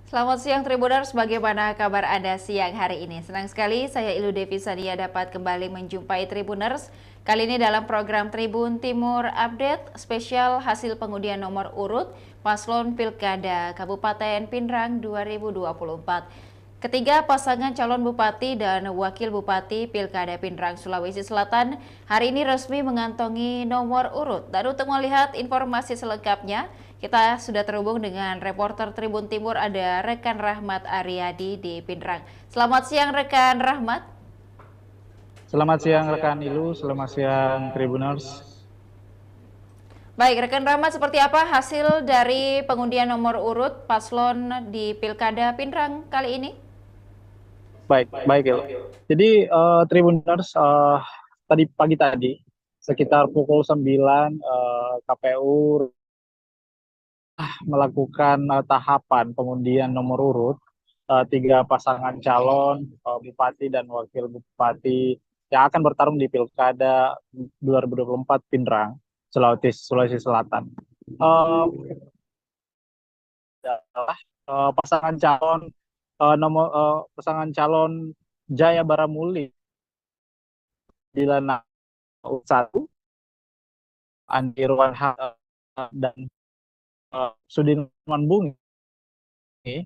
Selamat siang Tribuners, bagaimana kabar Anda siang hari ini? Senang sekali saya Ilu Devi Sania dapat kembali menjumpai Tribuners. Kali ini dalam program Tribun Timur Update spesial hasil pengundian nomor urut Paslon Pilkada Kabupaten Pindrang 2024. Ketiga pasangan calon bupati dan wakil bupati Pilkada Pindrang Sulawesi Selatan hari ini resmi mengantongi nomor urut. Dan untuk melihat informasi selengkapnya, kita sudah terhubung dengan reporter Tribun Timur, ada rekan Rahmat Aryadi di Pindrang. Selamat siang rekan Rahmat. Selamat siang rekan Ilu, selamat siang Tribuners. Baik, rekan Rahmat, seperti apa hasil dari pengundian nomor urut paslon di Pilkada Pindrang kali ini? Baik, baik Ilu. Jadi Tribuners, tadi pagi tadi sekitar pukul 9 KPU melakukan tahapan pengundian nomor urut tiga pasangan calon bupati dan wakil bupati yang akan bertarung di Pilkada 2024 Pindrang, Sulawesi Selatan. Eh, adalah pasangan calon Jaya Baramuli di Lana 1, Andi Irwanha dan Sudirman Bungi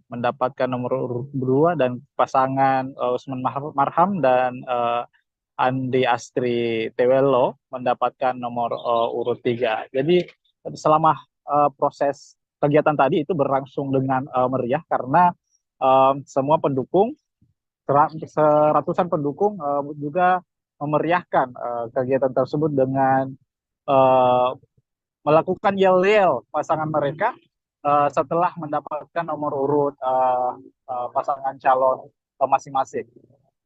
mendapatkan nomor urut 2, dan pasangan Usman Marham dan Andi Astri Tewelo mendapatkan nomor urut 3. Jadi selama proses kegiatan tadi itu berlangsung dengan meriah karena semua pendukung, seratusan pendukung juga memeriahkan kegiatan tersebut dengan uh, melakukan yel-yel pasangan mereka setelah mendapatkan nomor urut pasangan calon masing-masing.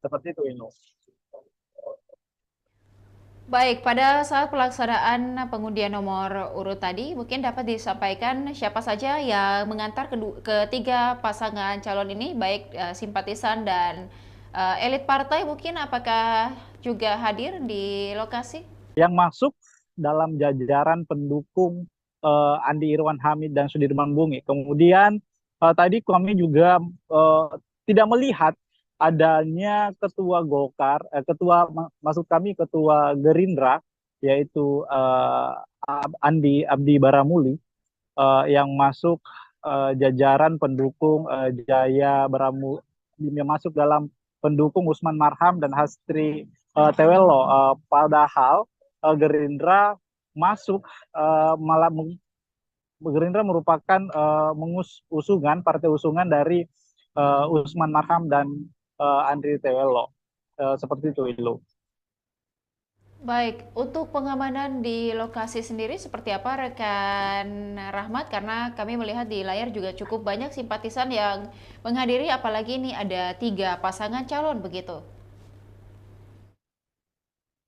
Seperti itu, Inu. Baik, pada saat pelaksanaan pengundian nomor urut tadi, mungkin dapat disampaikan siapa saja yang mengantar ketiga pasangan calon ini, baik simpatisan dan elit partai, mungkin apakah juga hadir di lokasi? Yang masuk dalam jajaran pendukung Andi Irwan Hamid dan Sudirman Bungi. Kemudian tadi kami juga tidak melihat adanya ketua Golkar, maksud kami ketua Gerindra, yaitu Andi Abdi Baramuli, yang masuk jajaran pendukung Jaya Baramuli, yang masuk dalam pendukung Usman Marham dan Hastri Tewelo. Padahal Gerindra masuk malah Gerindra merupakan partai usungan dari Usman Marham dan Andri Tewelo. Seperti itu, Ilu. Baik, untuk pengamanan di lokasi sendiri seperti apa rekan Rahmat? Karena kami melihat di layar juga cukup banyak simpatisan yang menghadiri, apalagi ini ada tiga pasangan calon begitu.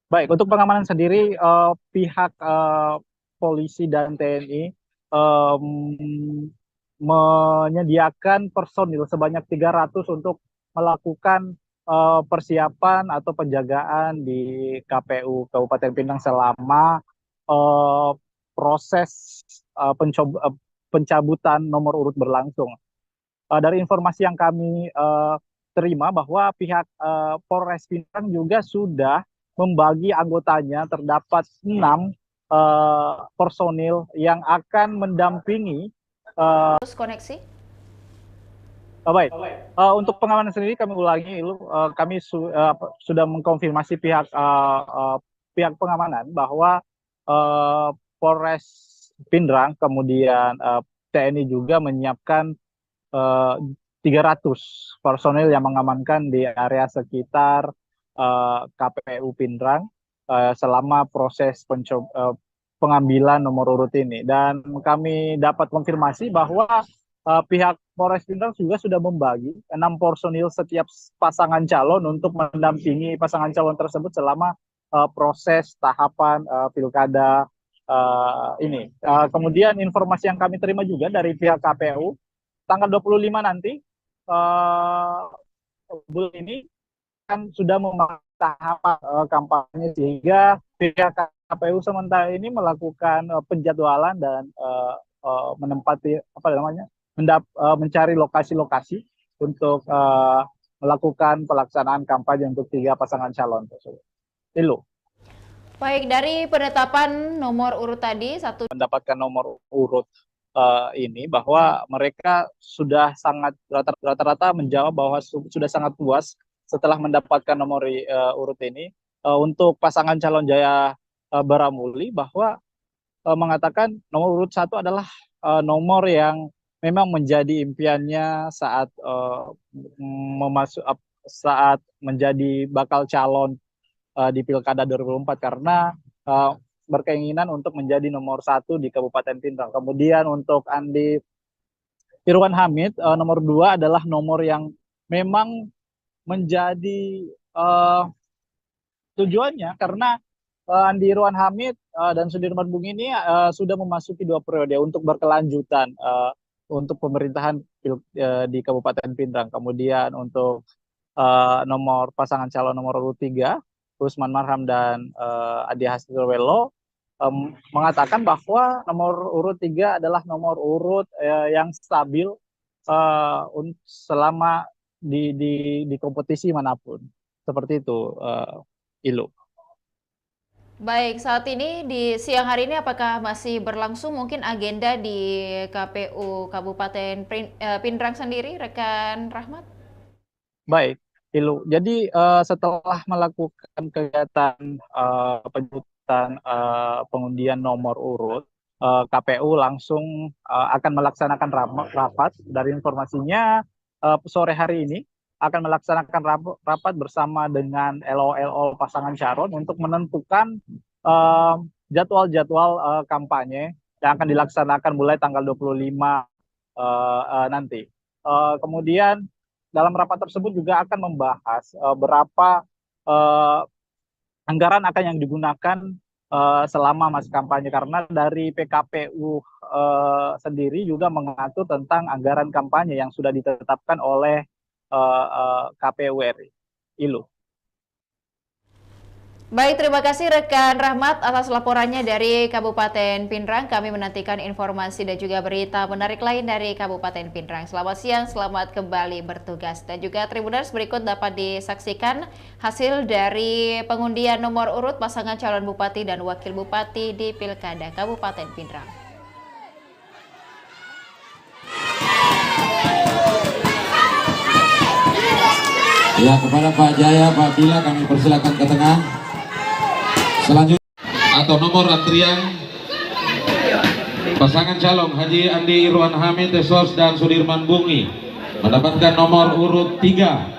Baik, untuk pengamanan sendiri pihak polisi dan TNI menyediakan personil sebanyak 300 untuk melakukan persiapan atau penjagaan di KPU Kabupaten Pinang selama eh, proses pencabutan nomor urut berlangsung. Dari informasi yang kami terima bahwa pihak Polres Pinang juga sudah membagi anggotanya, terdapat 6 personil yang akan mendampingi. Terus koneksi? Baik, untuk pengamanan sendiri kami ulangi, kami sudah mengkonfirmasi pihak pengamanan bahwa Polres Pindrang, kemudian TNI juga menyiapkan 300 personil yang mengamankan di area sekitar KPU Pindrang selama proses pengambilan nomor urut ini. Dan kami dapat konfirmasi bahwa pihak Polres Pindrang juga sudah membagi 6 personil setiap pasangan calon untuk mendampingi pasangan calon tersebut selama proses tahapan pilkada ini. Kemudian informasi yang kami terima juga dari pihak KPU, tanggal 25 nanti bulan ini kan sudah memasuki tahapan kampanye, sehingga pihak KPU sementara ini melakukan penjadwalan dan menempati apa namanya mencari lokasi-lokasi untuk melakukan pelaksanaan kampanye untuk 3 pasangan calon tersebut. Ilu. Baik, dari penetapan nomor urut tadi, mendapatkan nomor urut ini bahwa mereka sudah sangat rata-rata menjawab bahwa sudah sangat puas setelah mendapatkan nomor urut ini. Untuk pasangan calon Jaya Baramuli bahwa mengatakan nomor urut 1 adalah nomor yang memang menjadi impiannya saat saat menjadi bakal calon di Pilkada 2024 karena berkeinginan untuk menjadi nomor 1 di Kabupaten Pindrang. Kemudian untuk Andi Irwan Hamid, nomor 2 adalah nomor yang memang menjadi tujuannya karena Andi Irwan Hamid dan Sudirman Bung ini sudah memasuki 2 periode untuk berkelanjutan untuk pemerintahan di Kabupaten Pindrang. Kemudian untuk nomor pasangan calon nomor urut 3, Usman Marham dan Adi Hasrulwelo mengatakan bahwa nomor urut 3 adalah nomor urut yang stabil selama di kompetisi manapun. Seperti itu, Ilu. baik, saat ini di siang hari ini apakah masih berlangsung mungkin agenda di KPU Kabupaten Pindrang sendiri, rekan Rahmat? Baik, Ilu. Jadi setelah melakukan kegiatan penjemputan pengundian nomor urut, KPU langsung akan melaksanakan rapat. Dari informasinya sore hari ini akan melaksanakan rapat bersama dengan LO pasangan calon untuk menentukan jadwal-jadwal kampanye yang akan dilaksanakan mulai tanggal 25 nanti. Kemudian dalam rapat tersebut juga akan membahas berapa anggaran akan yang digunakan selama masa kampanye, karena dari PKPU sendiri juga mengatur tentang anggaran kampanye yang sudah ditetapkan oleh KPU RI. Ilu. Baik, terima kasih rekan Rahmat atas laporannya dari Kabupaten Pindrang. Kami menantikan informasi dan juga berita menarik lain dari Kabupaten Pindrang. Selamat siang, selamat kembali bertugas. Dan juga Tribuners, berikut dapat disaksikan hasil dari pengundian nomor urut pasangan calon bupati dan wakil bupati di Pilkada Kabupaten Pindrang. Ya, kepada Pak Jaya, Pak Bila kami persilakan ke tengah. Selanjutnya atau nomor antrian pasangan calon Haji Andi Irwan Hamid Tesos dan Sudirman Bungi mendapatkan nomor urut 3.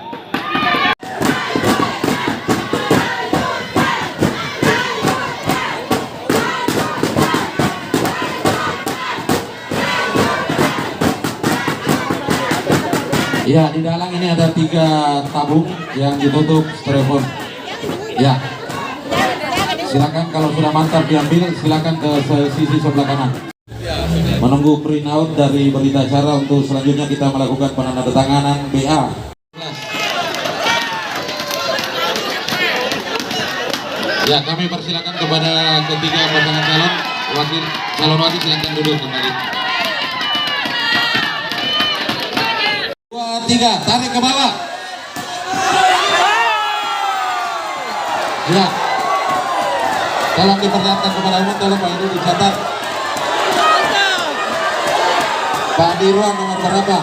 Ya, di dalam ini ada 3 tabung yang ditutup styrofoam. Ya, silakan kalau sudah mantap diambil, silakan ke sisi sebelah kanan. Menunggu printout dari berita acara untuk selanjutnya kita melakukan penandatanganan BA. Ya, kami persilakan kepada ketiga pasangan calon wakil silakan duduk kembali. 2, 3, tarik ke bawah. Ya, tolong diperlihatkan kepada umum, tolong Pak ini dicatat. Pak Dirwan nomor berapa?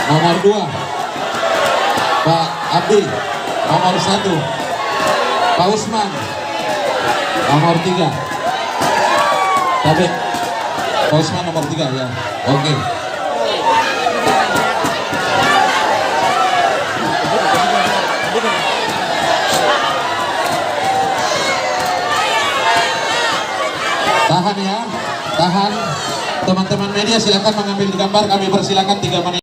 Nomor 2. Pak Abdi nomor 1. Pak Usman nomor 3. Tapi Pak Usman nomor 3 ya. Oke. Tahan ya, tahan. Teman-teman media silakan mengambil gambar, kami persilakan 3 menit.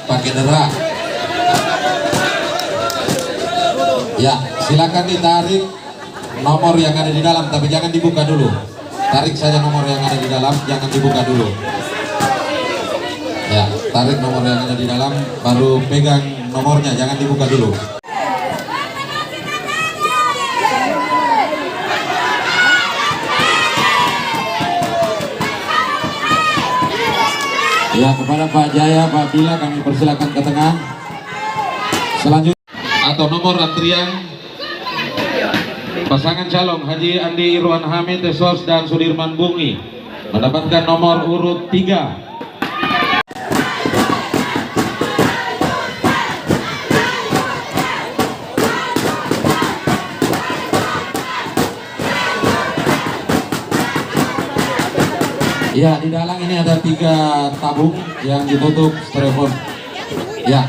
Pakai derah. Ya, silakan ditarik nomor yang ada di dalam, tapi jangan dibuka dulu. Tarik saja nomor yang ada di dalam, jangan dibuka dulu. Ya, tarik nomor yang ada di dalam, baru pegang nomornya, jangan dibuka dulu. Ya, kepada Pak Jaya, Pak Bila kami persilakan ke tengah. Selanjutnya atau nomor antrian pasangan calon Haji Andi Irwan Hamid Esos dan Sudirman Bungi mendapatkan nomor urut 3. Ya, di dalam ini ada 3 tabung yang ditutup styrofoam. Ya,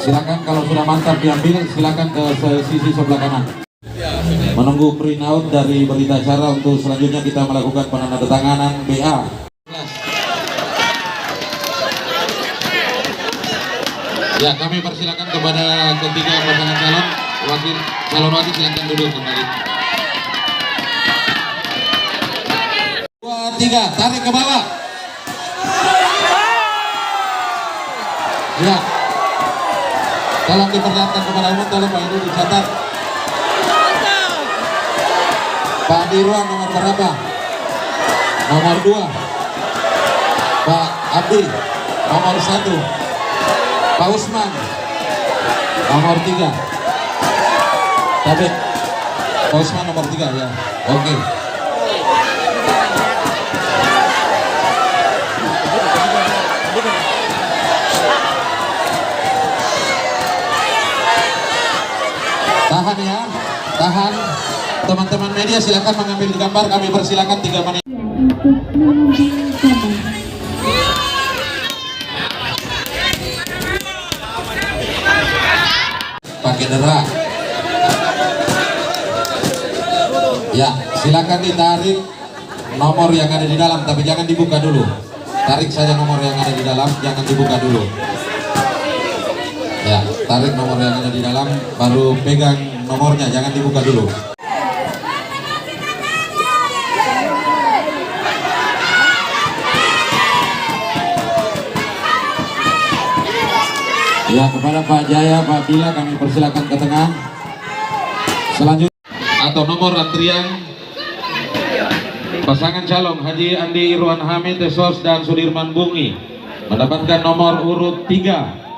silakan kalau sudah mantap diambil, silakan ke sisi sebelah kanan. Menunggu print out dari berita acara untuk selanjutnya kita melakukan penandatanganan BA. Ya, kami persilakan kepada ketiga pasangan calon wakil silakan duduk kembali. 2, 3, tarik ke bawah. Ya, tolong diperlihatkan kepada umum, tolong Pak ini dicatat. Pak Dirwan nomor berapa? Nomor 2. Pak Abdi nomor 1. Pak Usman nomor 3. Tapi Pak Usman nomor 3 ya. Oke. Tahan ya, tahan. Teman-teman media silakan mengambil gambar, kami persilakan 3 menit. Pakai derak. Ya, silakan ditarik nomor yang ada di dalam, tapi jangan dibuka dulu. Tarik saja nomor yang ada di dalam, jangan dibuka dulu. Ya, tarik nomor yang ada di dalam, baru pegang nomornya, jangan dibuka dulu. Ya, kepada Pak Jaya, Pak Bila kami persilakan ke tengah. Selanjutnya atau nomor antrian pasangan calon Haji Andi Irwan Hamid Esos dan Sudirman Bungi mendapatkan nomor urut 3.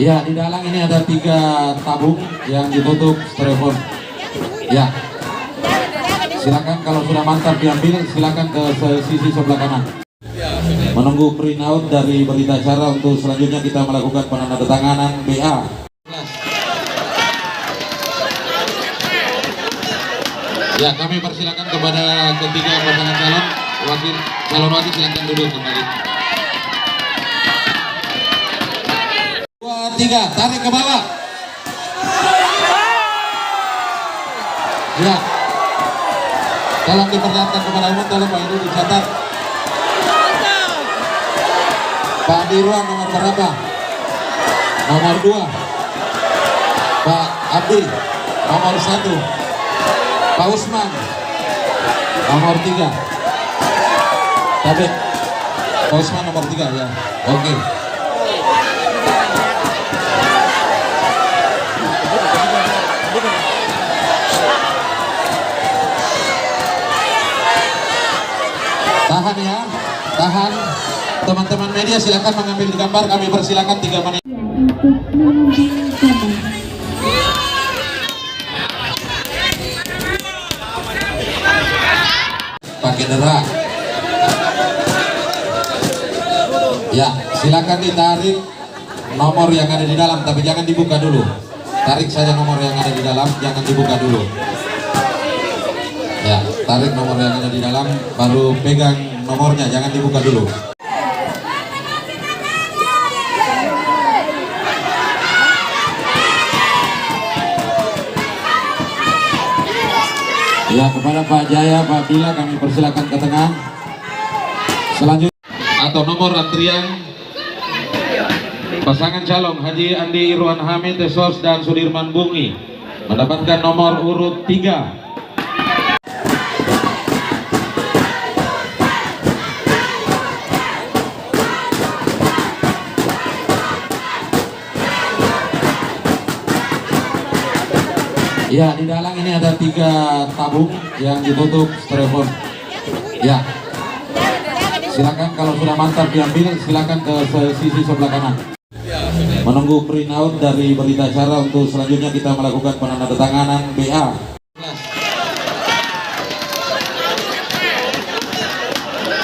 Ya, di dalam ini ada 3 tabung yang ditutup styrofoam. Ya, silakan kalau sudah mantap diambil, silakan ke sisi sebelah kanan. Menunggu print out dari berita acara untuk selanjutnya kita melakukan penandatanganan BA. Ya, kami persilakan kepada ketiga pasangan calon wakil silakan duduk kembali. 2, 3, tarik ke bawah. Ya, tolong diperlihatkan kepada umum, tolong Pak ini dicatat. Pak Dirwan nomor berapa? Nomor 2. Pak Abdi nomor 1. Pak Usman nomor 3. Tapi Pak Usman nomor 3 ya. Oke. Tahan ya, tahan. Teman-teman media silakan mengambil gambar, kami persilakan 3 menit. Pakai derak. Ya, silakan ditarik nomor yang ada di dalam, tapi jangan dibuka dulu. Tarik saja nomor yang ada di dalam, jangan dibuka dulu. Ya, tarik nomor yang ada di dalam, baru pegang nomornya, jangan dibuka dulu. Ya, kepada Pak Jaya, Pak Bila kami persilakan ke tengah. Selanjutnya atau nomor antrian pasangan calon Haji Andi Irwan Hamid Esos dan Sudirman Bungi mendapatkan nomor urut 3. Ya, di dalam ini ada 3 tabung yang ditutup styrofoam. Ya, silakan kalau sudah mantap diambil, silakan ke sisi sebelah kanan. Menunggu printout dari berita acara untuk selanjutnya kita melakukan penandatanganan BA.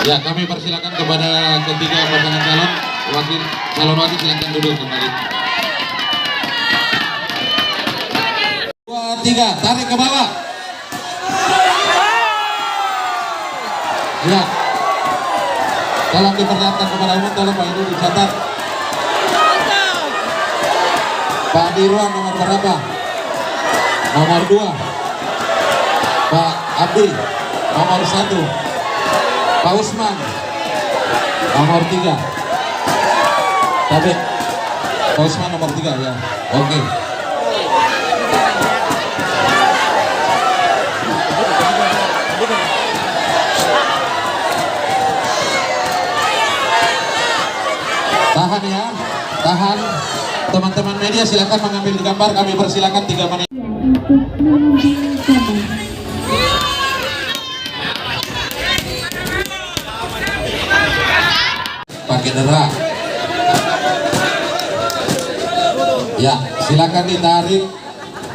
Ya, kami persilakan kepada ketiga pasangan calon wakil silakan duduk kembali. 2, 3, tarik ke bawah. Ya, tolong diperlihatkan kepada umum, tolong Pak Ibu dicatat. Pak Dirwan nomor berapa? Nomor 2. Pak Abdi nomor 1. Pak Usman nomor 3. Tapi Pak Usman nomor 3 ya. Oke. Tahan ya, tahan. Teman-teman media silakan mengambil gambar, kami persilakan 3 menit. Pakai dera. Ya, silakan ditarik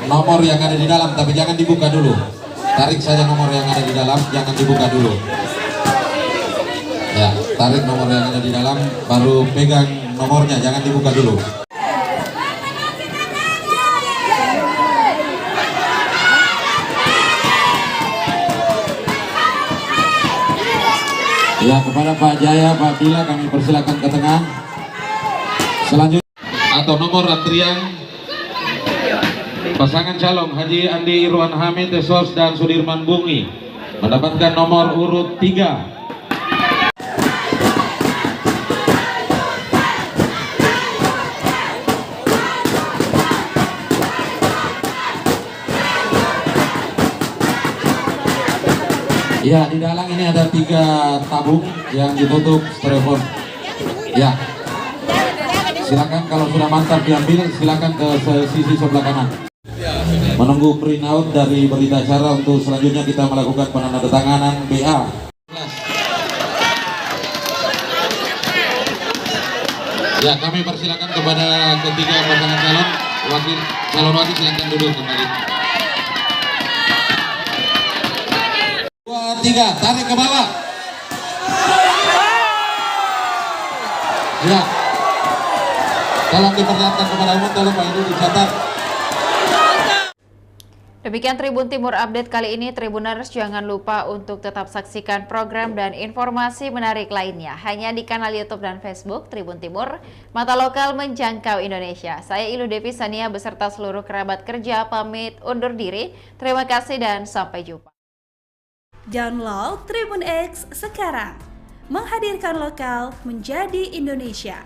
nomor yang ada di dalam, tapi jangan dibuka dulu. Tarik saja nomor yang ada di dalam, jangan dibuka dulu. Ya, tarik nomor yang ada di dalam, baru pegang nomornya, jangan dibuka dulu. Ya, kepada Pak Jaya, Pak Bila kami persilakan ke tengah. Selanjutnya atau nomor antrian pasangan calon Haji Andi Irwan Hamid Esos dan Sudirman Bungi mendapatkan nomor urut 3. Ya, di dalam ini ada 3 tabung yang ditutup styrofoam. Ya, silakan kalau sudah mantap diambil, silakan ke sisi sebelah kanan. Menunggu printout dari berita acara untuk selanjutnya kita melakukan penandatanganan BA. Ya, kami persilakan kepada ketiga pasangan calon wakil silakan duduk kembali. 2, 3, tarik ke bawah. Ya, tolong diperlihatkan kepada umum, tolong Pak Ibu dicatat. Demikian Tribun Timur Update kali ini. Tribuners, jangan lupa untuk tetap saksikan program dan informasi menarik lainnya hanya di kanal YouTube dan Facebook Tribun Timur, mata lokal menjangkau Indonesia. Saya Ilu Devi Sania beserta seluruh kerabat kerja pamit undur diri. Terima kasih dan sampai jumpa. Download Tribun X sekarang, menghadirkan lokal menjadi Indonesia.